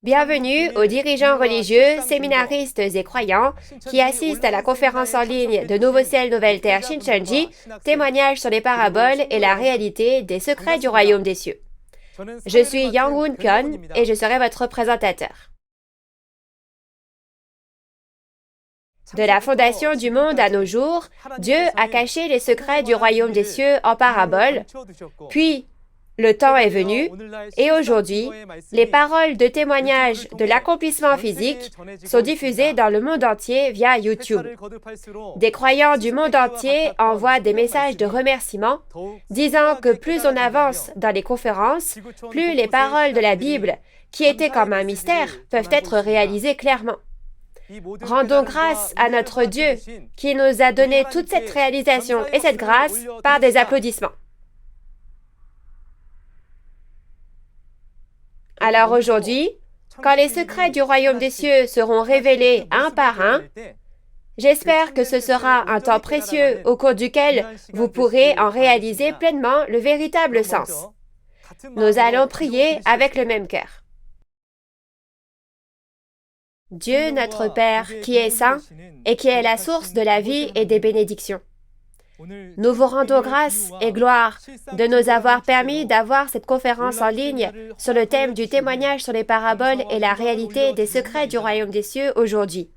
Bienvenue aux dirigeants religieux, séminaristes et croyants qui assistent à la conférence en ligne de Nouveau Ciel, Nouvelle Terre Shincheonji, témoignages sur les paraboles et la réalité des secrets du royaume des cieux. Je suis Yang-Woon Pyeon et je serai votre présentateur. De la fondation du monde à nos jours, Dieu a caché les secrets du royaume des cieux en paraboles, puis le temps est venu, et aujourd'hui, les paroles de témoignage de l'accomplissement physique sont diffusées dans le monde entier via YouTube. Des croyants du monde entier envoient des messages de remerciement, disant que plus on avance dans les conférences, plus les paroles de la Bible, qui étaient comme un mystère, peuvent être réalisées clairement. Rendons grâce à notre Dieu qui nous a donné toute cette réalisation et cette grâce par des applaudissements. Alors aujourd'hui, quand les secrets du royaume des cieux seront révélés un par un, j'espère que ce sera un temps précieux au cours duquel vous pourrez en réaliser pleinement le véritable sens. Nous allons prier avec le même cœur. Dieu notre Père, qui est saint et qui est la source de la vie et des bénédictions. Nous vous rendons grâce et gloire de nous avoir permis d'avoir cette conférence en ligne sur le thème du témoignage sur les paraboles et la réalité des secrets du royaume des cieux aujourd'hui.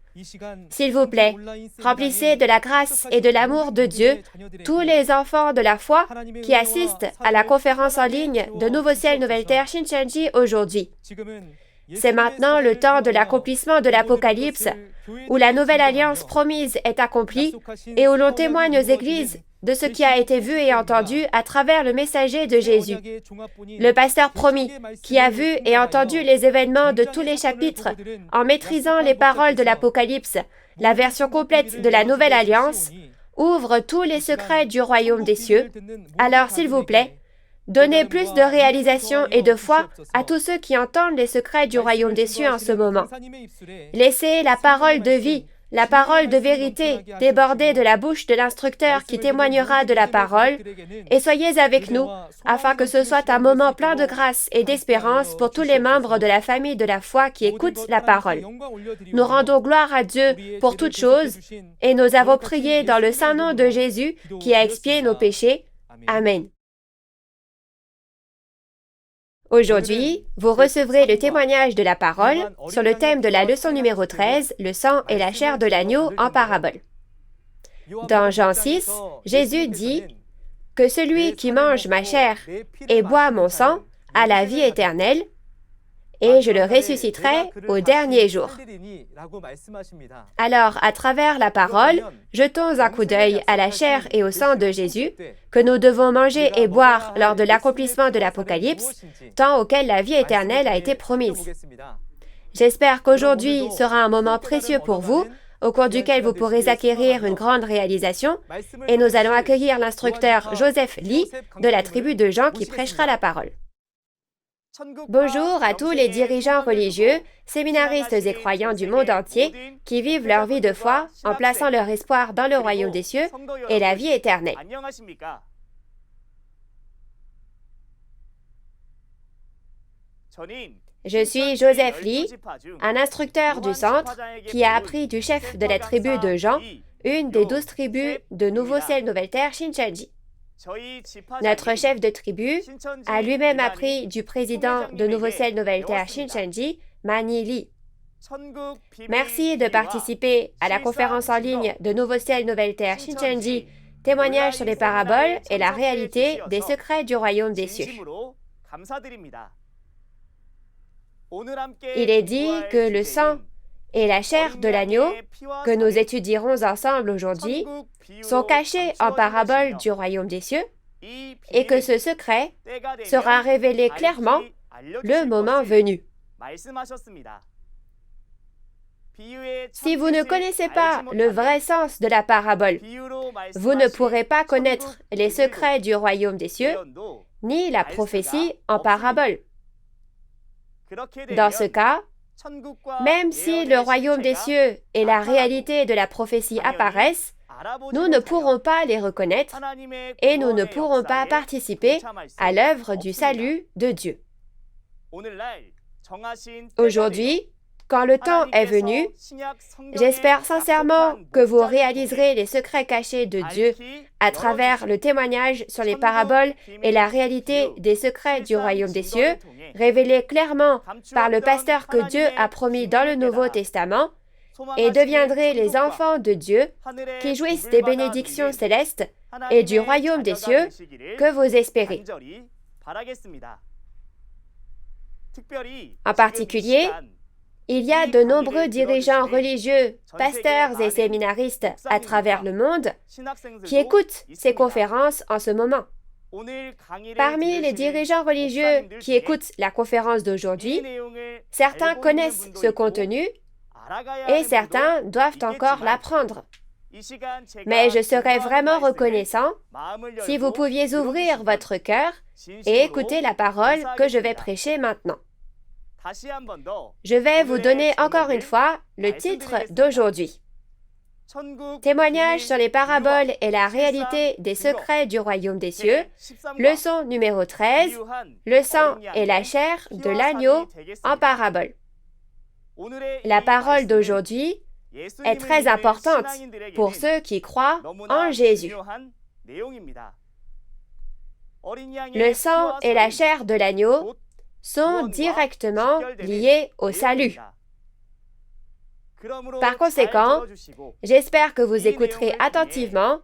S'il vous plaît, remplissez de la grâce et de l'amour de Dieu tous les enfants de la foi qui assistent à la conférence en ligne de Nouveau Ciel, Nouvelle Terre Shincheonji aujourd'hui. C'est maintenant le temps de l'accomplissement de l'Apocalypse, où la nouvelle alliance promise est accomplie et où l'on témoigne aux églises de ce qui a été vu et entendu à travers le messager de Jésus, le pasteur promis, qui a vu et entendu les événements de tous les chapitres en maîtrisant les paroles de l'Apocalypse, la version complète de la nouvelle alliance, ouvre tous les secrets du royaume des cieux. Alors, s'il vous plaît, donnez plus de réalisation et de foi à tous ceux qui entendent les secrets du royaume des cieux en ce moment. Laissez la parole de vie, la parole de vérité déborder de la bouche de l'instructeur qui témoignera de la parole, et soyez avec nous, afin que ce soit un moment plein de grâce et d'espérance pour tous les membres de la famille de la foi qui écoutent la parole. Nous rendons gloire à Dieu pour toutes choses, et nous avons prié dans le saint nom de Jésus qui a expié nos péchés. Amen. Aujourd'hui, vous recevrez le témoignage de la parole sur le thème de la leçon numéro 13, le sang et la chair de l'agneau en parabole. Dans Jean 6, Jésus dit que celui qui mange ma chair et boit mon sang a la vie éternelle, et je le ressusciterai au dernier jour. Alors, à travers la parole, jetons un coup d'œil à la chair et au sang de Jésus, que nous devons manger et boire lors de l'accomplissement de l'Apocalypse, temps auquel la vie éternelle a été promise. J'espère qu'aujourd'hui sera un moment précieux pour vous, au cours duquel vous pourrez acquérir une grande réalisation, et nous allons accueillir l'instructeur Joseph Lee de la tribu de Jean qui prêchera la parole. Bonjour à tous les dirigeants religieux, séminaristes et croyants du monde entier qui vivent leur vie de foi en plaçant leur espoir dans le royaume des cieux et la vie éternelle. Je suis Joseph Lee, un instructeur du centre qui a appris du chef de la tribu de Jean, une des 12 tribus de Nouveau Ciel, Nouvelle Terre Shincheonji. Notre chef de tribu a lui-même appris du président de Nouveau Ciel, Nouvelle Terre Shincheonji, Manny Lee. Merci de participer à la conférence en ligne de Nouveau Ciel, Nouvelle Terre Shincheonji, témoignage sur les paraboles et la réalité des secrets du royaume des cieux. Il est dit que le sang et la chair de l'agneau, que nous étudierons ensemble aujourd'hui, sont cachés en parabole du royaume des cieux, et que ce secret sera révélé clairement le moment venu. Si vous ne connaissez pas le vrai sens de la parabole, vous ne pourrez pas connaître les secrets du royaume des cieux, ni la prophétie en parabole. Dans ce cas, même si le royaume des cieux et la réalité de la prophétie apparaissent, nous ne pourrons pas les reconnaître et nous ne pourrons pas participer à l'œuvre du salut de Dieu. Aujourd'hui, quand le temps est venu, j'espère sincèrement que vous réaliserez les secrets cachés de Dieu à travers le témoignage sur les paraboles et la réalité des secrets du royaume des cieux, révélés clairement par le pasteur que Dieu a promis dans le Nouveau Testament, et deviendrez les enfants de Dieu qui jouissent des bénédictions célestes et du royaume des cieux que vous espérez. En particulier, il y a de nombreux dirigeants religieux, pasteurs et séminaristes à travers le monde qui écoutent ces conférences en ce moment. Parmi les dirigeants religieux qui écoutent la conférence d'aujourd'hui, certains connaissent ce contenu et certains doivent encore l'apprendre. Mais je serais vraiment reconnaissant si vous pouviez ouvrir votre cœur et écouter la parole que je vais prêcher maintenant. Je vais vous donner encore une fois le titre d'aujourd'hui. Témoignage sur les paraboles et la réalité des secrets du royaume des cieux, leçon numéro 13, le sang et la chair de l'agneau en parabole. La parole d'aujourd'hui est très importante pour ceux qui croient en Jésus. Le sang et la chair de l'agneau sont directement liés au salut. Par conséquent, j'espère que vous écouterez attentivement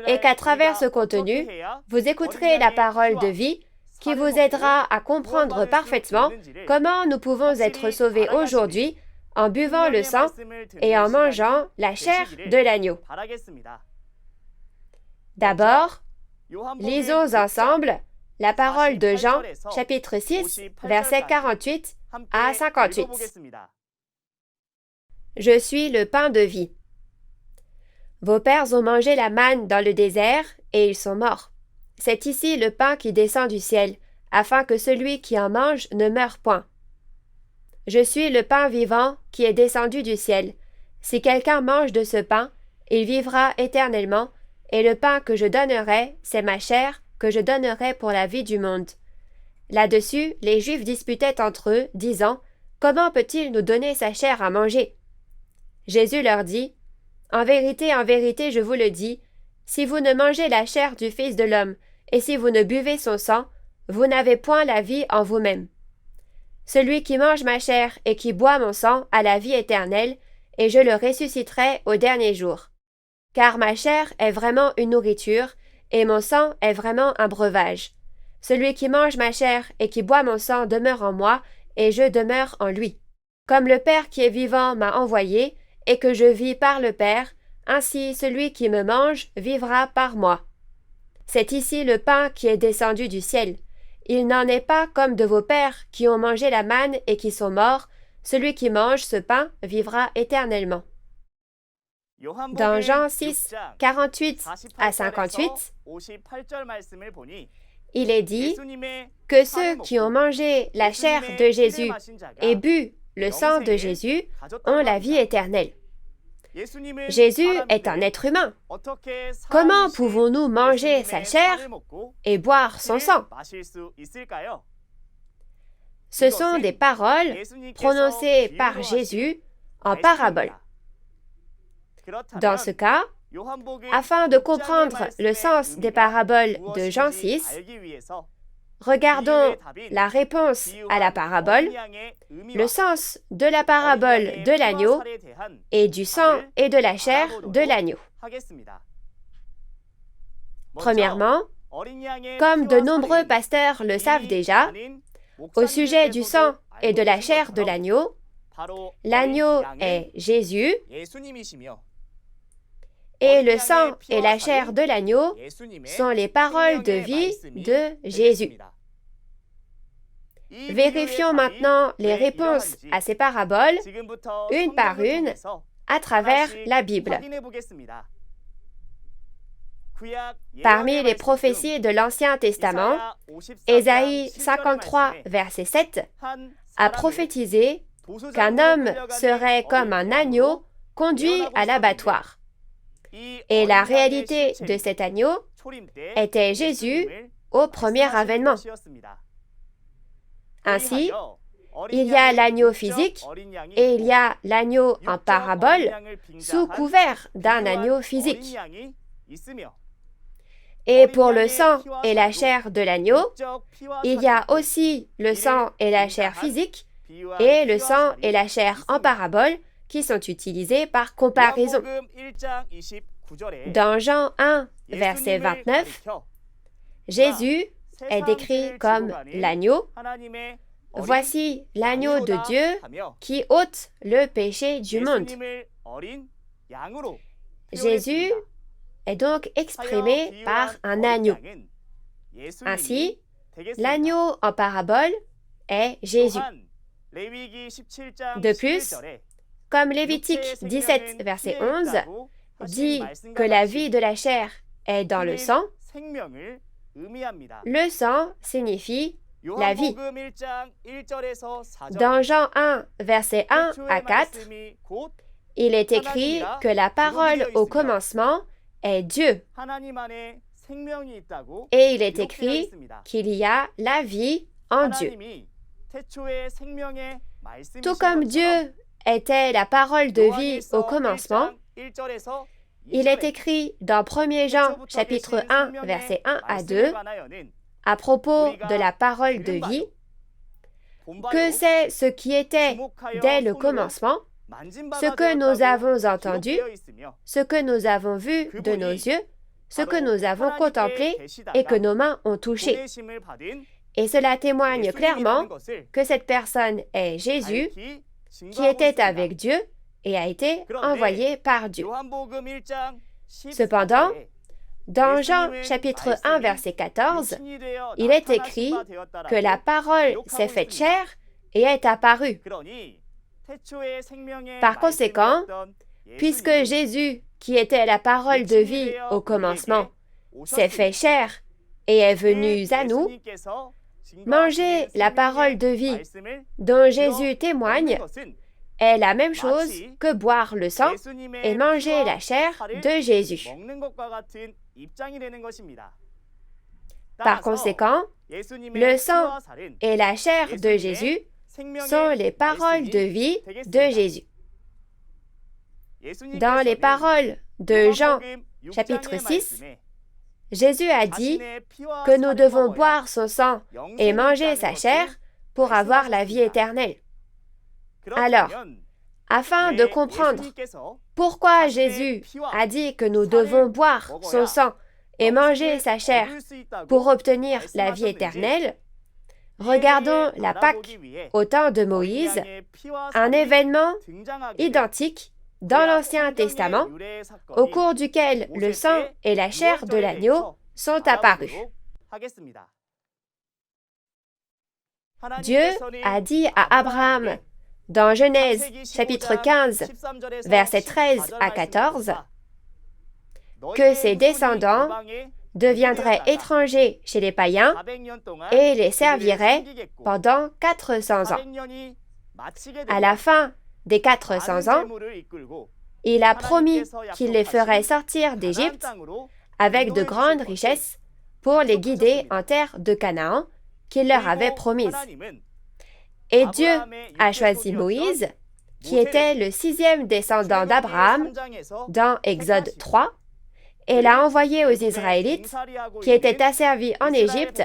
et qu'à travers ce contenu, vous écouterez la parole de vie qui vous aidera à comprendre parfaitement comment nous pouvons être sauvés aujourd'hui en buvant le sang et en mangeant la chair de l'agneau. D'abord, lisons ensemble la parole de Jean, chapitre 6, versets 48 à 58. Je suis le pain de vie. Vos pères ont mangé la manne dans le désert et ils sont morts. C'est ici le pain qui descend du ciel, afin que celui qui en mange ne meure point. Je suis le pain vivant qui est descendu du ciel. Si quelqu'un mange de ce pain, il vivra éternellement, et le pain que je donnerai, c'est ma chair que je donnerai pour la vie du monde. Là-dessus, les Juifs disputaient entre eux, disant, « Comment peut-il nous donner sa chair à manger ?» Jésus leur dit, « en vérité, je vous le dis, si vous ne mangez la chair du Fils de l'homme, et si vous ne buvez son sang, vous n'avez point la vie en vous-même. Celui qui mange ma chair et qui boit mon sang a la vie éternelle, et je le ressusciterai au dernier jour. Car ma chair est vraiment une nourriture, et mon sang est vraiment un breuvage. Celui qui mange ma chair et qui boit mon sang demeure en moi, et je demeure en lui. Comme le Père qui est vivant m'a envoyé, et que je vis par le Père, ainsi celui qui me mange vivra par moi. C'est ici le pain qui est descendu du ciel. Il n'en est pas comme de vos pères qui ont mangé la manne et qui sont morts. Celui qui mange ce pain vivra éternellement. Dans Jean 6, 48 à 58, il est dit que ceux qui ont mangé la chair de Jésus et bu le sang de Jésus ont la vie éternelle. Jésus est un être humain. Comment pouvons-nous manger sa chair et boire son sang? Ce sont des paroles prononcées par Jésus en parabole. Dans ce cas, afin de comprendre le sens des paraboles de Jean 6, regardons la réponse à la parabole, le sens de la parabole de l'agneau et du sang et de la chair de l'agneau. Premièrement, comme de nombreux pasteurs le savent déjà, au sujet du sang et de la chair de l'agneau est Jésus et le sang et la chair de l'agneau sont les paroles de vie de Jésus. Vérifions maintenant les réponses à ces paraboles, une par une, à travers la Bible. Parmi les prophéties de l'Ancien Testament, Ésaïe 53, verset 7, a prophétisé qu'un homme serait comme un agneau conduit à l'abattoir. Et la réalité de cet agneau était Jésus au premier avènement. Ainsi, il y a l'agneau physique et il y a l'agneau en parabole sous couvert d'un agneau physique. Et pour le sang et la chair de l'agneau, il y a aussi le sang et la chair physique et le sang et la chair en parabole qui sont utilisés par comparaison. Dans Jean 1, verset 29, Jésus est décrit comme l'agneau. Voici l'agneau de Dieu qui ôte le péché du monde. Jésus est donc exprimé par un agneau. Ainsi, l'agneau en parabole est Jésus. De plus, comme Lévitique 17, verset 11, dit que la vie de la chair est dans le sang, le sang signifie la vie. Dans Jean 1, verset 1 à 4, il est écrit que la parole au commencement est Dieu. Et il est écrit qu'il y a la vie en Dieu. Tout comme Dieu était la parole de vie au commencement, il est écrit dans 1 Jean chapitre 1, verset 1 à 2, à propos de la parole de vie, que c'est ce qui était dès le commencement, ce que nous avons entendu, ce que nous avons vu de nos yeux, ce que nous avons contemplé et que nos mains ont touché. Et cela témoigne clairement que cette personne est Jésus, qui était avec Dieu et a été envoyé par Dieu. Cependant, dans Jean chapitre 1, verset 14, il est écrit que la parole s'est faite chair et est apparue. Par conséquent, puisque Jésus, qui était la parole de vie au commencement, s'est fait chair et est venu à nous, manger la parole de vie dont Jésus témoigne est la même chose que boire le sang et manger la chair de Jésus. Par conséquent, le sang et la chair de Jésus sont les paroles de vie de Jésus. Dans les paroles de Jean, chapitre 6, Jésus a dit que nous devons boire son sang et manger sa chair pour avoir la vie éternelle. Alors, afin de comprendre pourquoi Jésus a dit que nous devons boire son sang et manger sa chair pour obtenir la vie éternelle, regardons la Pâque au temps de Moïse, un événement identique dans l'Ancien Testament, au cours duquel le sang et la chair de l'agneau sont apparus. Dieu a dit à Abraham, dans Genèse chapitre 15, versets 13 à 14, que ses descendants deviendraient étrangers chez les païens et les serviraient pendant 400 ans. À la fin des 400 ans, il a promis qu'il les ferait sortir d'Égypte avec de grandes richesses pour les guider en terre de Canaan qu'il leur avait promise. Et Dieu a choisi Moïse, qui était le 6e descendant d'Abraham, dans Exode 3, et l'a envoyé aux Israélites, qui étaient asservis en Égypte,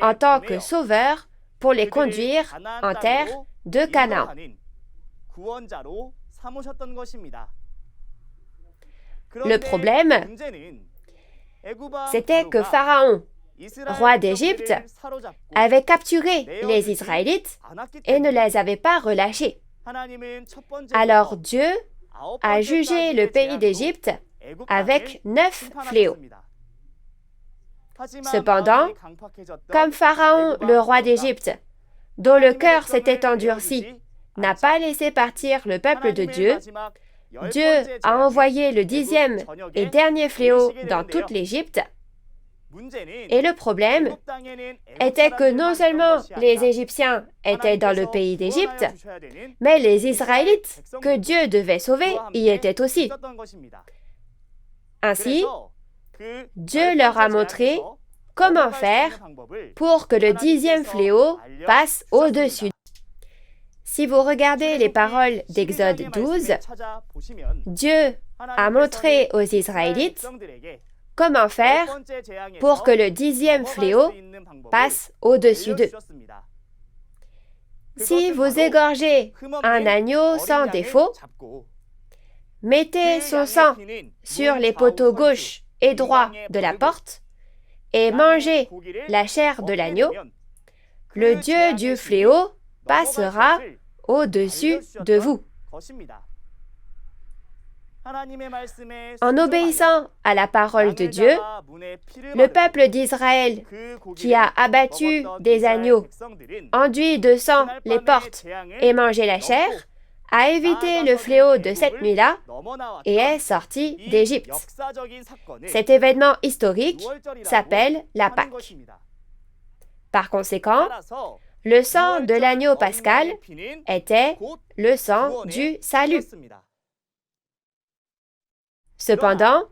en tant que sauveur pour les conduire en terre de Canaan. Le problème, c'était que Pharaon, roi d'Égypte, avait capturé les Israélites et ne les avait pas relâchés. Alors Dieu a jugé le pays d'Égypte avec 9 fléaux. Cependant, comme Pharaon, le roi d'Égypte, dont le cœur s'était endurci, n'a pas laissé partir le peuple de Dieu, Dieu a envoyé le 10e et dernier fléau dans toute l'Égypte. Et le problème était que non seulement les Égyptiens étaient dans le pays d'Égypte, mais les Israélites, que Dieu devait sauver, y étaient aussi. Ainsi, Dieu leur a montré comment faire pour que le 10e fléau passe au-dessus. Si vous regardez les paroles d'Exode 12, Dieu a montré aux Israélites comment faire pour que le 10e fléau passe au-dessus d'eux. Si vous égorgez un agneau sans défaut, mettez son sang sur les poteaux gauche et droit de la porte et mangez la chair de l'agneau, le Dieu du fléau passera au-dessus de vous. En obéissant à la parole de Dieu, le peuple d'Israël, qui a abattu des agneaux, enduit de sang les portes et mangé la chair, a évité le fléau de cette nuit-là et est sorti d'Égypte. Cet événement historique s'appelle la Pâque. Par conséquent, le sang de l'agneau pascal était le sang du salut. Cependant,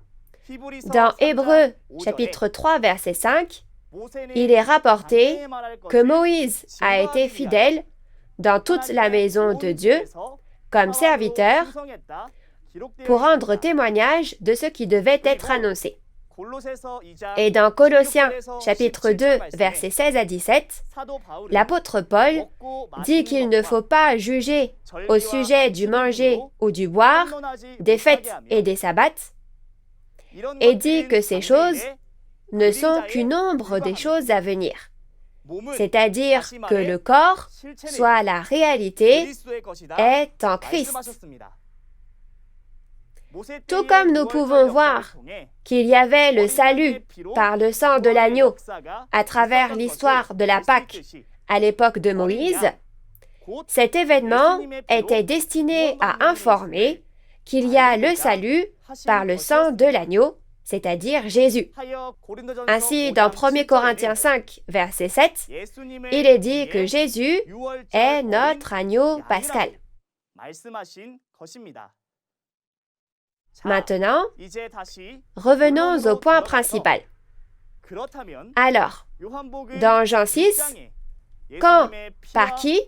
dans Hébreux chapitre 3 verset 5, il est rapporté que Moïse a été fidèle dans toute la maison de Dieu comme serviteur pour rendre témoignage de ce qui devait être annoncé. Et dans Colossiens chapitre 2 versets 16 à 17, l'apôtre Paul dit qu'il ne faut pas juger au sujet du manger ou du boire, des fêtes et des sabbats, et dit que ces choses ne sont qu'une ombre des choses à venir, c'est-à-dire que le corps, soit la réalité, est en Christ. Tout comme nous pouvons voir qu'il y avait le salut par le sang de l'agneau à travers l'histoire de la Pâque à l'époque de Moïse, cet événement était destiné à informer qu'il y a le salut par le sang de l'agneau, c'est-à-dire Jésus. Ainsi, dans 1 Corinthiens 5, verset 7, il est dit que Jésus est notre agneau pascal. Maintenant, revenons au point principal. Alors, dans Jean 6, quand, par qui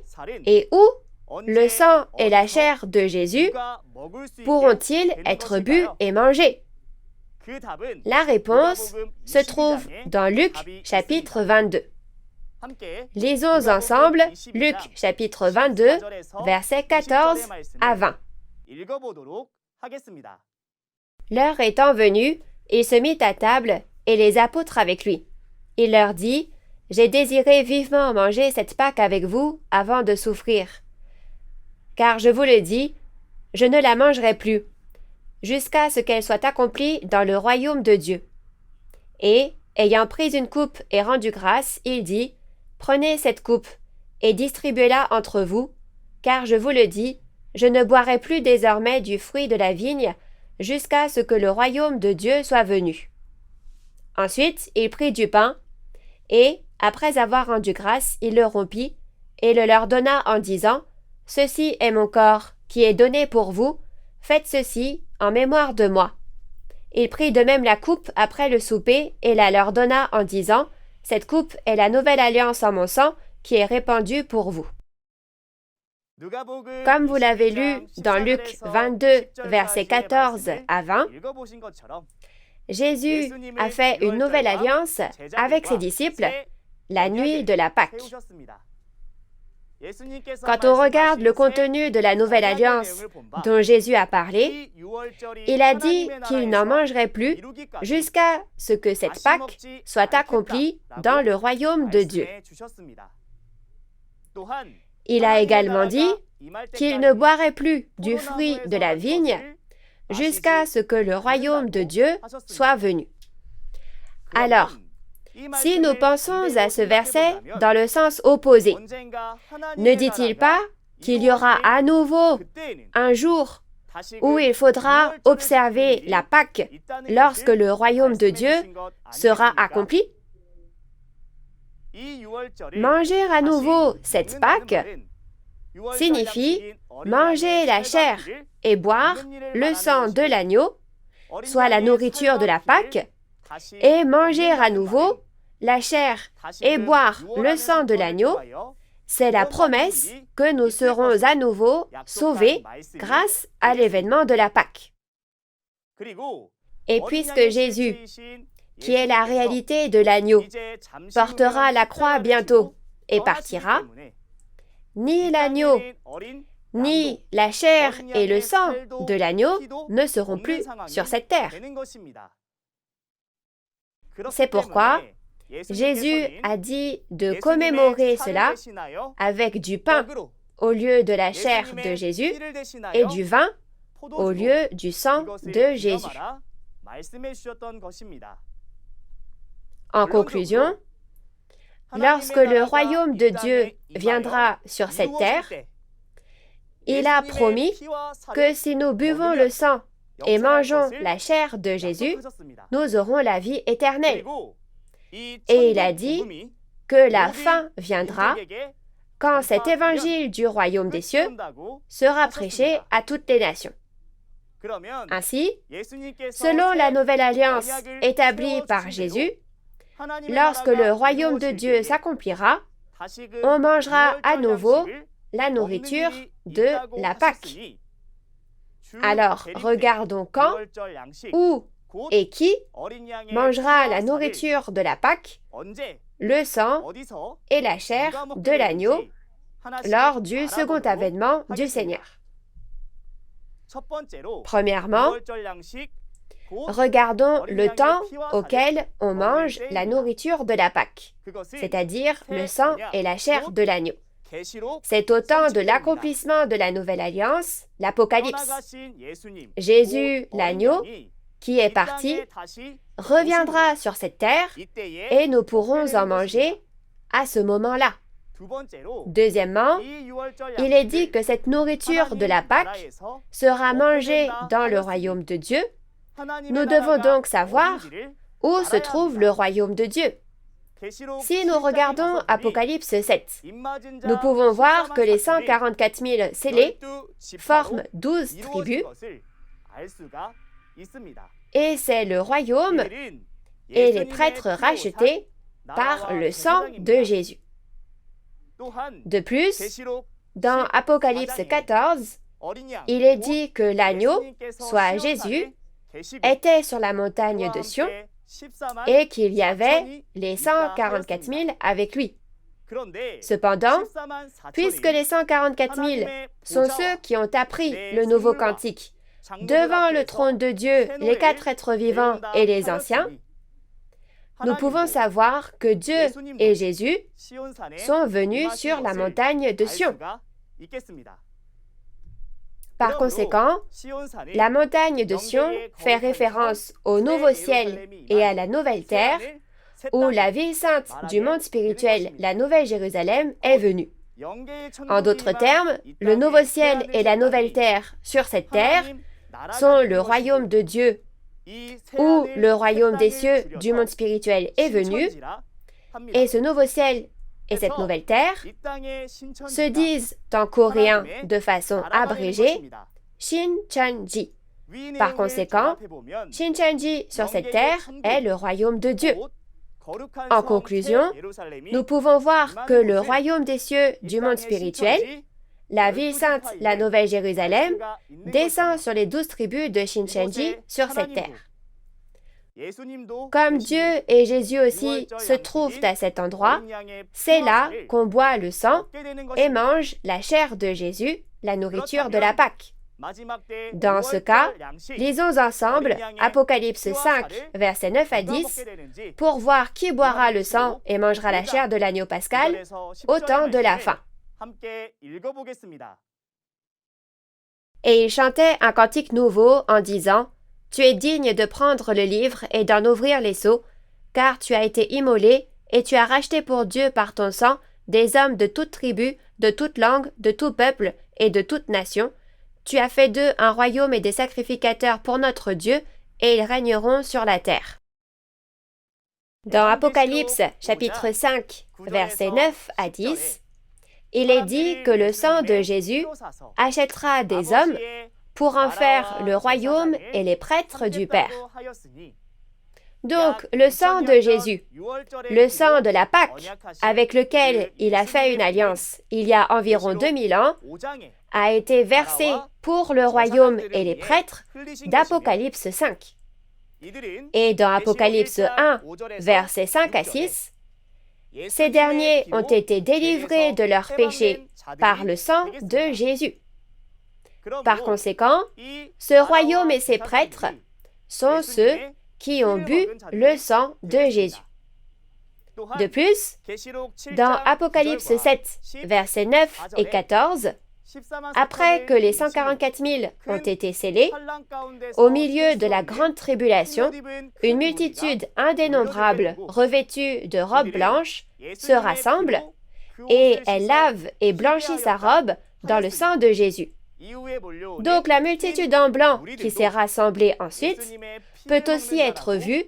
et où le sang et la chair de Jésus pourront-ils être bus et mangés? La réponse se trouve dans Luc chapitre 22. Lisons ensemble Luc chapitre 22, versets 14 à 20. L'heure étant venue, il se mit à table et les apôtres avec lui. Il leur dit, « J'ai désiré vivement manger cette Pâque avec vous avant de souffrir. Car je vous le dis, je ne la mangerai plus, jusqu'à ce qu'elle soit accomplie dans le royaume de Dieu. » Et, ayant pris une coupe et rendu grâce, il dit, « Prenez cette coupe et distribuez-la entre vous, car je vous le dis, je ne boirai plus désormais du fruit de la vigne, jusqu'à ce que le royaume de Dieu soit venu. » Ensuite, il prit du pain, et, après avoir rendu grâce, il le rompit, et le leur donna en disant, « Ceci est mon corps, qui est donné pour vous, faites ceci en mémoire de moi. » Il prit de même la coupe après le souper, et la leur donna en disant, « Cette coupe est la nouvelle alliance en mon sang, qui est répandue pour vous. » Comme vous l'avez lu dans Luc 22, versets 14 à 20, Jésus a fait une nouvelle alliance avec ses disciples la nuit de la Pâque. Quand on regarde le contenu de la nouvelle alliance dont Jésus a parlé, il a dit qu'il n'en mangerait plus jusqu'à ce que cette Pâque soit accomplie dans le royaume de Dieu. Il a également dit qu'il ne boirait plus du fruit de la vigne jusqu'à ce que le royaume de Dieu soit venu. Alors, si nous pensons à ce verset dans le sens opposé, ne dit-il pas qu'il y aura à nouveau un jour où il faudra observer la Pâque lorsque le royaume de Dieu sera accompli? Manger à nouveau cette Pâque signifie manger la chair et boire le sang de l'agneau, soit la nourriture de la Pâque, et manger à nouveau la chair et boire le sang de l'agneau, C'est la promesse que nous serons à nouveau sauvés grâce à l'événement de la Pâque. Et puisque Jésus, qui est la réalité de l'agneau, portera la croix bientôt et partira, ni l'agneau, ni la chair et le sang de l'agneau ne seront plus sur cette terre. C'est pourquoi Jésus a dit de commémorer cela avec du pain au lieu de la chair de Jésus et du vin au lieu du sang de Jésus. En conclusion, lorsque le royaume de Dieu viendra sur cette terre, il a promis que si nous buvons le sang et mangeons la chair de Jésus, nous aurons la vie éternelle. Et il a dit que la fin viendra quand cet évangile du royaume des cieux sera prêché à toutes les nations. Ainsi, selon la nouvelle alliance établie par Jésus, lorsque le royaume de Dieu s'accomplira, on mangera à nouveau la nourriture de la Pâque. Alors, regardons quand, où et qui mangera la nourriture de la Pâque, le sang et la chair de l'agneau lors du second avènement du Seigneur. Premièrement, regardons le temps auquel on mange la nourriture de la Pâque, c'est-à-dire le sang et la chair de l'agneau. C'est au temps de l'accomplissement de la nouvelle alliance, l'Apocalypse. Jésus, l'agneau, qui est parti, reviendra sur cette terre et nous pourrons en manger à ce moment-là. Deuxièmement, il est dit que cette nourriture de la Pâque sera mangée dans le royaume de Dieu. Nous devons donc savoir où se trouve le royaume de Dieu. Si nous regardons Apocalypse 7, nous pouvons voir que les 144 000 scellés forment 12 tribus et c'est le royaume et les prêtres rachetés par le sang de Jésus. De plus, dans Apocalypse 14, il est dit que l'agneau, soit Jésus, était sur la montagne de Sion et qu'il y avait les 144 000 avec lui. Cependant, puisque les 144 000 sont ceux qui ont appris le nouveau cantique devant le trône de Dieu, les 4 êtres vivants et les anciens, nous pouvons savoir que Dieu et Jésus sont venus sur la montagne de Sion. Par conséquent, la montagne de Sion fait référence au nouveau ciel et à la nouvelle terre, où la ville sainte du monde spirituel, la Nouvelle Jérusalem, est venue. En d'autres termes, le nouveau ciel et la nouvelle terre sur cette terre sont le royaume de Dieu, où le royaume des cieux du monde spirituel est venu, et ce nouveau ciel et cette nouvelle terre se disent en coréen de façon abrégée Shin-chan-ji. Par conséquent, Shin-chan-ji sur cette terre est le royaume de Dieu. En conclusion, nous pouvons voir que le royaume des cieux du monde spirituel, la ville sainte, la Nouvelle Jérusalem, descend sur les 12 tribus de Shin-chan-ji sur cette terre. Comme Dieu et Jésus aussi se trouvent à cet endroit, c'est là qu'on boit le sang et mange la chair de Jésus, la nourriture de la Pâque. Dans ce cas, lisons ensemble Apocalypse 5, versets 9 à 10, pour voir qui boira le sang et mangera la chair de l'agneau pascal au temps de la fin. Et il chantait un cantique nouveau en disant « Tu es digne de prendre le livre et d'en ouvrir les sceaux, car tu as été immolé et tu as racheté pour Dieu par ton sang des hommes de toute tribu, de toute langue, de tout peuple et de toute nation. Tu as fait d'eux un royaume et des sacrificateurs pour notre Dieu, et ils régneront sur la terre. » Dans Apocalypse chapitre 5, versets 9 à 10, il est dit que le sang de Jésus achètera des hommes pour en faire le royaume et les prêtres du Père. Donc, le sang de Jésus, le sang de la Pâque, avec lequel il a fait une alliance il y a environ 2000 ans, a été versé pour le royaume et les prêtres d'Apocalypse 5. Et dans Apocalypse 1, versets 5 à 6, ces derniers ont été délivrés de leurs péchés par le sang de Jésus. Par conséquent, ce royaume et ses prêtres sont ceux qui ont bu le sang de Jésus. De plus, dans Apocalypse 7, versets 9 et 14, après que les 144 000 ont été scellés, au milieu de la grande tribulation, une multitude indénombrable revêtue de robes blanches se rassemble et elle lave et blanchit sa robe dans le sang de Jésus. Donc la multitude en blanc qui s'est rassemblée ensuite peut aussi être vue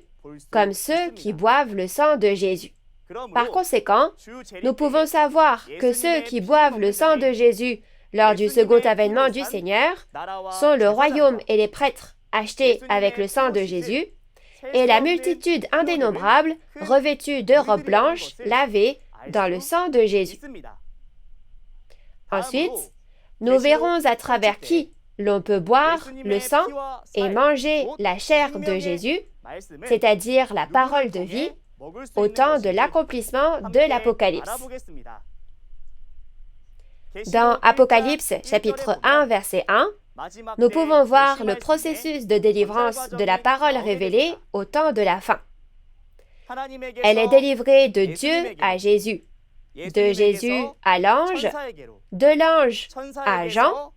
comme ceux qui boivent le sang de Jésus. Par conséquent, nous pouvons savoir que ceux qui boivent le sang de Jésus lors du second avènement du Seigneur sont le royaume et les prêtres achetés avec le sang de Jésus et la multitude indénombrable revêtue de robes blanches lavées dans le sang de Jésus. Ensuite, nous verrons à travers qui l'on peut boire le sang et manger la chair de Jésus, c'est-à-dire la parole de vie, au temps de l'accomplissement de l'Apocalypse. Dans Apocalypse chapitre 1, verset 1, nous pouvons voir le processus de délivrance de la parole révélée au temps de la fin. Elle est délivrée de Dieu à Jésus, de Jésus à l'ange, de l'ange à Jean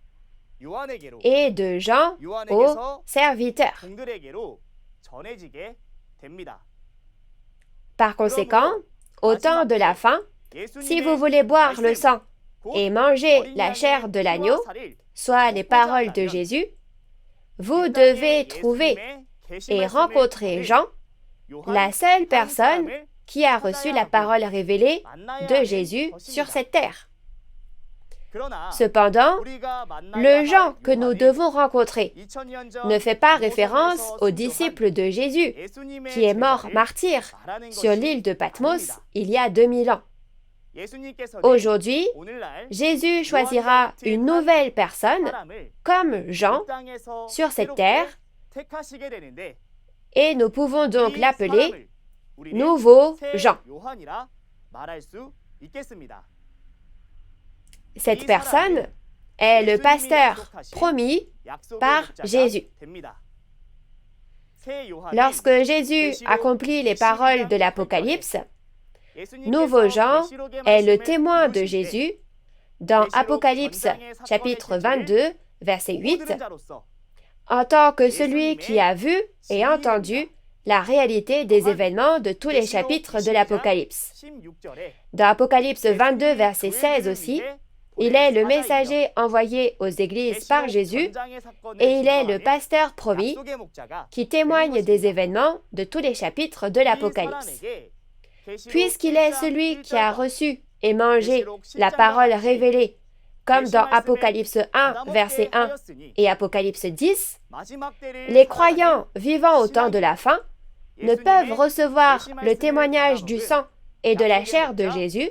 et de Jean au serviteur. Par conséquent, au temps de la fin, si vous voulez boire le sang et manger la chair de l'agneau, soit les paroles de Jésus, vous devez trouver et rencontrer Jean, la seule personne qui a reçu la parole révélée de Jésus sur cette terre. Cependant, le Jean que nous devons rencontrer ne fait pas référence aux disciples de Jésus, qui est mort martyr sur l'île de Patmos il y a 2000 ans. Aujourd'hui, Jésus choisira une nouvelle personne, comme Jean, sur cette terre, et nous pouvons donc l'appeler Nouveau Jean. Cette personne est le pasteur promis par Jésus. Lorsque Jésus accomplit les paroles de l'Apocalypse, Nouveau Jean est le témoin de Jésus dans Apocalypse chapitre 22, verset 8, en tant que celui qui a vu et entendu la réalité des événements de tous les chapitres de l'Apocalypse. Dans Apocalypse 22, verset 16 aussi, il est le messager envoyé aux églises par Jésus et il est le pasteur promis qui témoigne des événements de tous les chapitres de l'Apocalypse. Puisqu'il est celui qui a reçu et mangé la parole révélée, comme dans Apocalypse 1, verset 1 et Apocalypse 10, les croyants vivant au temps de la fin ne peuvent recevoir le témoignage du sang et de la chair de Jésus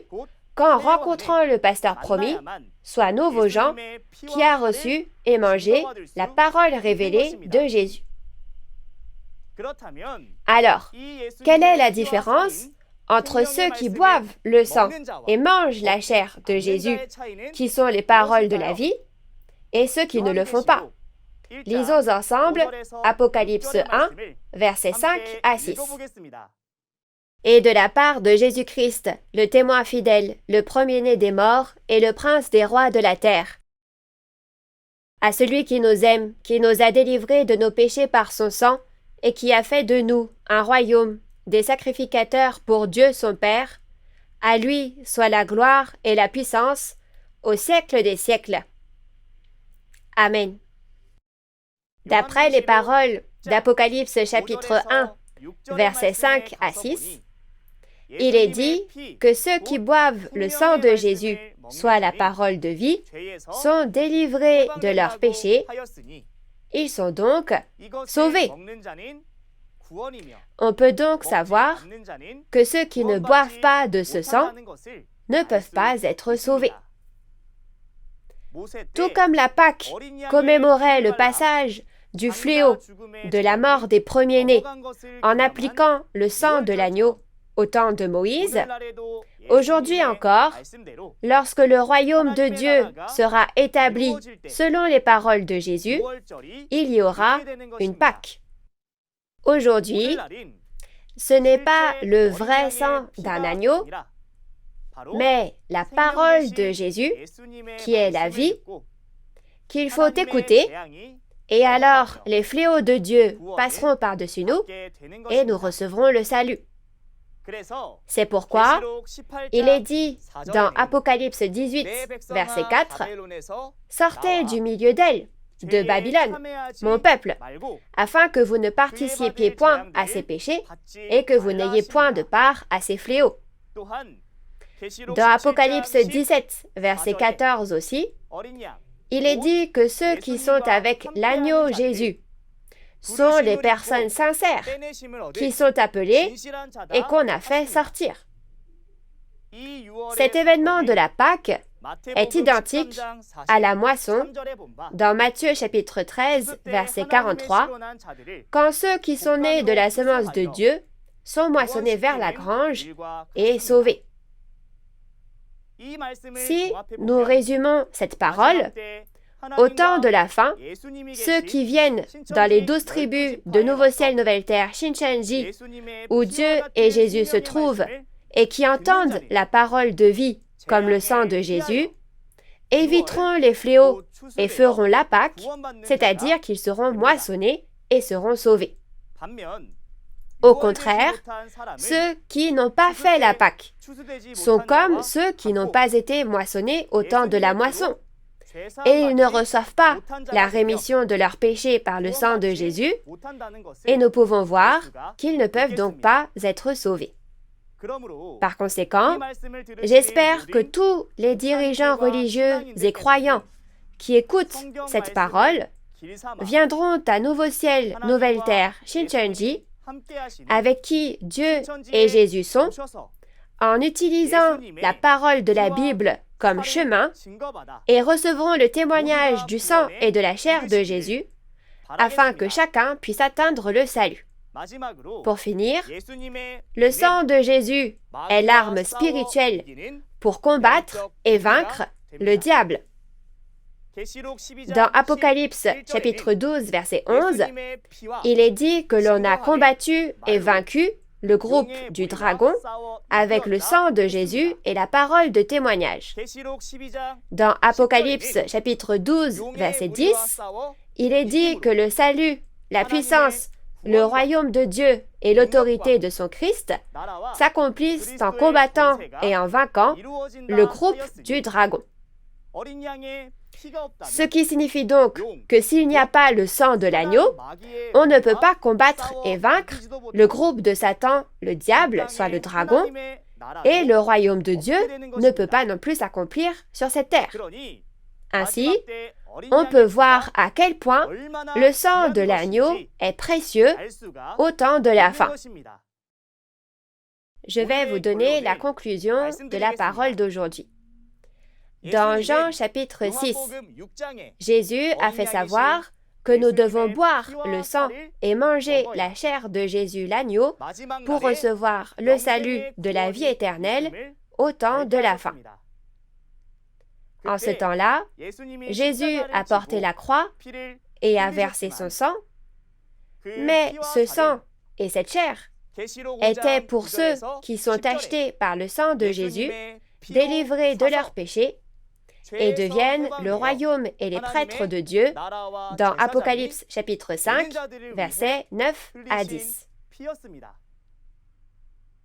qu'en rencontrant le pasteur promis, soit Nouveau Jean, qui a reçu et mangé la parole révélée de Jésus. Alors, quelle est la différence entre ceux qui boivent le sang et mangent la chair de Jésus, qui sont les paroles de la vie, et ceux qui ne le font pas? Lisons ensemble Apocalypse 1, versets 5 à 6. Et de la part de Jésus-Christ, le témoin fidèle, le premier-né des morts et le prince des rois de la terre. À celui qui nous aime, qui nous a délivrés de nos péchés par son sang, et qui a fait de nous un royaume, des sacrificateurs pour Dieu son Père, à lui soit la gloire et la puissance au siècle des siècles. Amen. D'après les paroles d'Apocalypse chapitre 1, versets 5 à 6, il est dit que ceux qui boivent le sang de Jésus, soit la parole de vie, sont délivrés de leurs péchés. Ils sont donc sauvés. On peut donc savoir que ceux qui ne boivent pas de ce sang ne peuvent pas être sauvés. Tout comme la Pâque commémorait le passage du fléau de la mort des premiers-nés en appliquant le sang de l'agneau au temps de Moïse, aujourd'hui encore, lorsque le royaume de Dieu sera établi selon les paroles de Jésus, il y aura une Pâque. Aujourd'hui, ce n'est pas le vrai sang d'un agneau, mais la parole de Jésus, qui est la vie, qu'il faut écouter, et alors les fléaux de Dieu passeront par-dessus nous, et nous recevrons le salut. C'est pourquoi il est dit dans Apocalypse 18, verset 4, « Sortez du milieu d'elle, de Babylone, mon peuple, afin que vous ne participiez point à ses péchés et que vous n'ayez point de part à ses fléaux. » Dans Apocalypse 17, verset 14 aussi, il est dit que ceux qui sont avec l'agneau Jésus sont les personnes sincères qui sont appelées et qu'on a fait sortir. Cet événement de la Pâque est identique à la moisson dans Matthieu chapitre 13, verset 43, quand ceux qui sont nés de la semence de Dieu sont moissonnés vers la grange et sauvés. Si nous résumons cette parole, au temps de la fin, ceux qui viennent dans les 12 tribus de Nouveau Ciel, Nouvelle Terre, Shincheonji, où Dieu et Jésus se trouvent, et qui entendent la parole de vie comme le sang de Jésus, éviteront les fléaux et feront la Pâque, c'est-à-dire qu'ils seront moissonnés et seront sauvés. Au contraire, ceux qui n'ont pas fait la Pâque sont comme ceux qui n'ont pas été moissonnés au temps de la moisson, et ils ne reçoivent pas la rémission de leurs péchés par le sang de Jésus, et nous pouvons voir qu'ils ne peuvent donc pas être sauvés. Par conséquent, j'espère que tous les dirigeants religieux et croyants qui écoutent cette parole viendront à Nouveau Ciel, Nouvelle Terre, Shincheonji, avec qui Dieu et Jésus sont, en utilisant la parole de la Bible comme chemin, et recevront le témoignage du sang et de la chair de Jésus, afin que chacun puisse atteindre le salut. Pour finir, le sang de Jésus est l'arme spirituelle pour combattre et vaincre le diable. Dans Apocalypse chapitre 12, verset 11, il est dit que l'on a combattu et vaincu le groupe du dragon avec le sang de Jésus et la parole de témoignage. Dans Apocalypse chapitre 12, verset 10, il est dit que le salut, la puissance, le royaume de Dieu et l'autorité de son Christ s'accomplissent en combattant et en vainquant le groupe du dragon. Ce qui signifie donc que s'il n'y a pas le sang de l'agneau, on ne peut pas combattre et vaincre le groupe de Satan, le diable, soit le dragon, et le royaume de Dieu ne peut pas non plus s'accomplir sur cette terre. Ainsi, on peut voir à quel point le sang de l'agneau est précieux au temps de la fin. Je vais vous donner la conclusion de la parole d'aujourd'hui. Dans Jean chapitre 6, Jésus a fait savoir que nous devons boire le sang et manger la chair de Jésus l'agneau pour recevoir le salut de la vie éternelle au temps de la fin. En ce temps-là, Jésus a porté la croix et a versé son sang, mais ce sang et cette chair étaient pour ceux qui sont achetés par le sang de Jésus, délivrés de leurs péchés, et deviennent le royaume et les prêtres de Dieu dans Apocalypse chapitre 5, versets 9 à 10.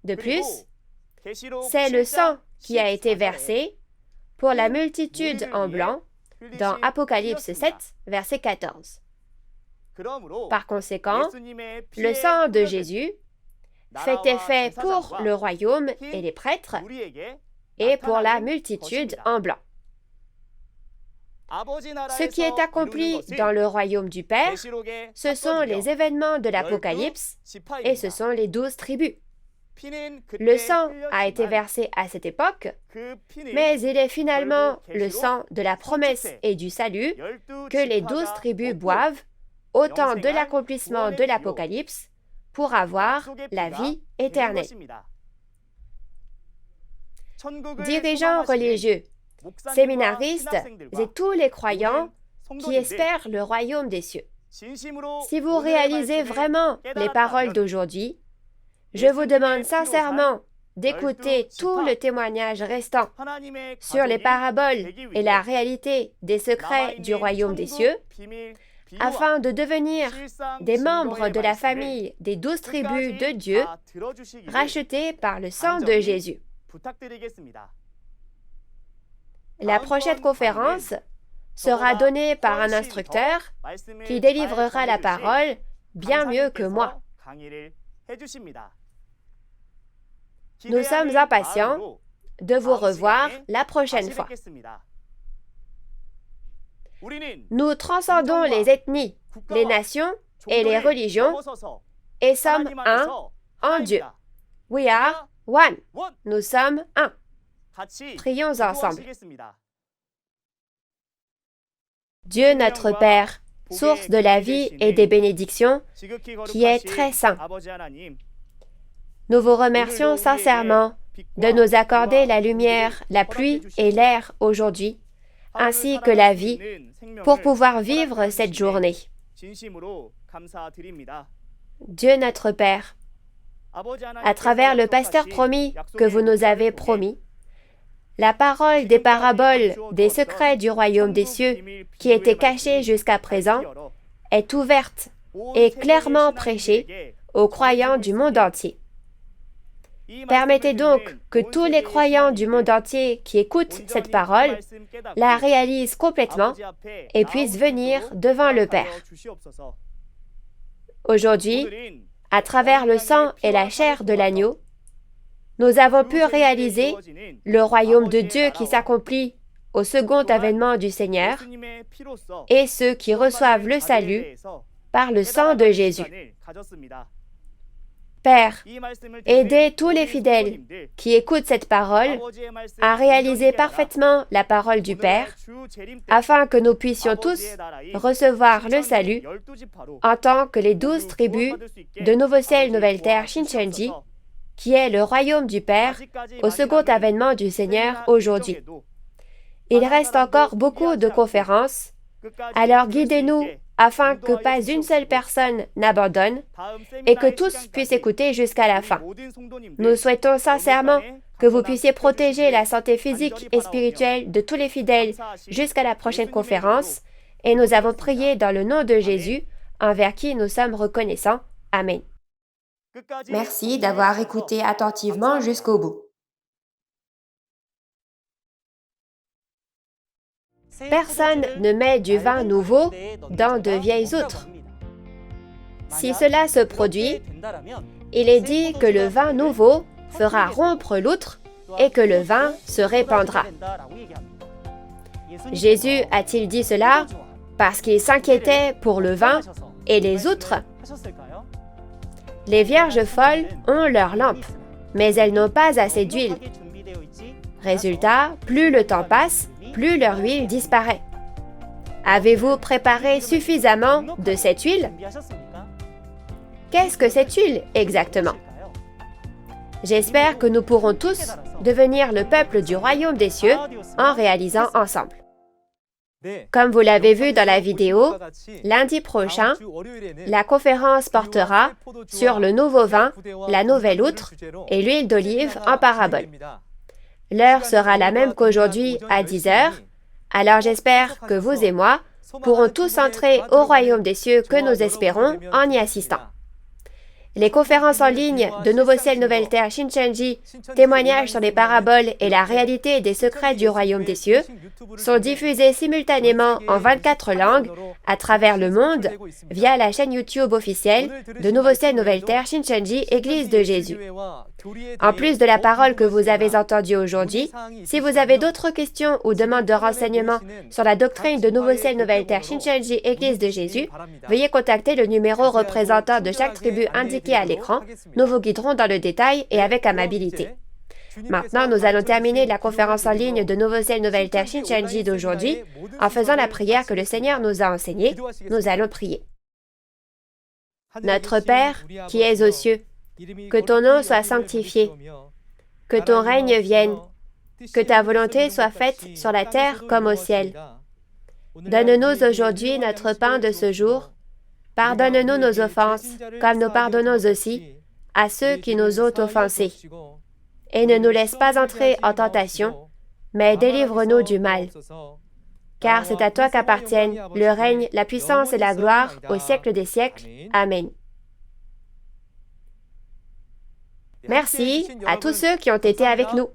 De plus, c'est le sang qui a été versé pour la multitude en blanc dans Apocalypse 7, verset 14. Par conséquent, le sang de Jésus fait effet pour le royaume et les prêtres et pour la multitude en blanc. Ce qui est accompli dans le royaume du Père, ce sont les événements de l'Apocalypse et ce sont les 12 tribus. Le sang a été versé à cette époque, mais il est finalement le sang de la promesse et du salut que les 12 tribus boivent au temps de l'accomplissement de l'Apocalypse pour avoir la vie éternelle. Dirigeants religieux, séminaristes et tous les croyants qui espèrent le royaume des cieux. Si vous réalisez vraiment les paroles d'aujourd'hui, je vous demande sincèrement d'écouter tout le témoignage restant sur les paraboles et la réalité des secrets du royaume des cieux, afin de devenir des membres de la famille des 12 tribus de Dieu, rachetés par le sang de Jésus. La prochaine conférence sera donnée par un instructeur qui délivrera la parole bien mieux que moi. Nous sommes impatients de vous revoir la prochaine fois. Nous transcendons les ethnies, les nations et les religions et sommes un en Dieu. We are one. Nous sommes un. Prions ensemble. Dieu notre Père, source de la vie et des bénédictions, qui est très saint. Nous vous remercions sincèrement de nous accorder la lumière, la pluie et l'air aujourd'hui, ainsi que la vie, pour pouvoir vivre cette journée. Dieu notre Père, à travers le pasteur promis que vous nous avez promis, la parole des paraboles des secrets du royaume des cieux qui étaient cachés jusqu'à présent est ouverte et clairement prêchée aux croyants du monde entier. Permettez donc que tous les croyants du monde entier qui écoutent cette parole la réalisent complètement et puissent venir devant le Père. Aujourd'hui, à travers le sang et la chair de l'agneau, nous avons pu réaliser le royaume de Dieu qui s'accomplit au second avènement du Seigneur et ceux qui reçoivent le salut par le sang de Jésus. Père, aidez tous les fidèles qui écoutent cette parole à réaliser parfaitement la parole du Père, afin que nous puissions tous recevoir le salut en tant que les 12 tribus de Nouveau Ciel, Nouvelle Terre, Shincheonji, qui est le royaume du Père au second avènement du Seigneur aujourd'hui. Il reste encore beaucoup de conférences, alors guidez-nous afin que pas une seule personne n'abandonne et que tous puissent écouter jusqu'à la fin. Nous souhaitons sincèrement que vous puissiez protéger la santé physique et spirituelle de tous les fidèles jusqu'à la prochaine conférence, et nous avons prié dans le nom de Jésus, envers qui nous sommes reconnaissants. Amen. Merci d'avoir écouté attentivement jusqu'au bout. Personne ne met du vin nouveau dans de vieilles outres. Si cela se produit, il est dit que le vin nouveau fera rompre l'outre et que le vin se répandra. Jésus a-t-il dit cela parce qu'il s'inquiétait pour le vin et les outres? Les vierges folles ont leur lampe, mais elles n'ont pas assez d'huile. Résultat, plus le temps passe, plus leur huile disparaît. Avez-vous préparé suffisamment de cette huile? Qu'est-ce que cette huile exactement? J'espère que nous pourrons tous devenir le peuple du royaume des cieux en réalisant ensemble. Comme vous l'avez vu dans la vidéo, lundi prochain, la conférence portera sur le nouveau vin, la nouvelle outre et l'huile d'olive en parabole. L'heure sera la même qu'aujourd'hui à 10 heures, alors j'espère que vous et moi pourrons tous entrer au royaume des cieux que nous espérons en y assistant. Les conférences en ligne de Nouveau Ciel, Nouvelle Terre, Shincheonji, témoignages sur les paraboles et la réalité des secrets du royaume des cieux, sont diffusés simultanément en 24 langues à travers le monde via la chaîne YouTube officielle de Nouveau Ciel, Nouvelle Terre, Shincheonji, Église de Jésus. En plus de la parole que vous avez entendue aujourd'hui, si vous avez d'autres questions ou demandes de renseignements sur la doctrine de Nouveau Ciel, Nouvelle Terre, Shincheonji, Église de Jésus, veuillez contacter le numéro représentant de chaque tribu indiqué à l'écran. Nous vous guiderons dans le détail et avec amabilité. Maintenant, nous allons terminer la conférence en ligne de Nouveau Ciel, Nouvelle Terre, Shincheonji d'aujourd'hui en faisant la prière que le Seigneur nous a enseignée. Nous allons prier. Notre Père, qui es aux cieux, que ton nom soit sanctifié, que ton règne vienne, que ta volonté soit faite sur la terre comme au ciel. Donne-nous aujourd'hui notre pain de ce jour. Pardonne-nous nos offenses, comme nous pardonnons aussi à ceux qui nous ont offensés. Et ne nous laisse pas entrer en tentation, mais délivre-nous du mal. Car c'est à toi qu'appartiennent le règne, la puissance et la gloire au siècle des siècles. Amen. Merci à tous ceux qui ont été avec nous.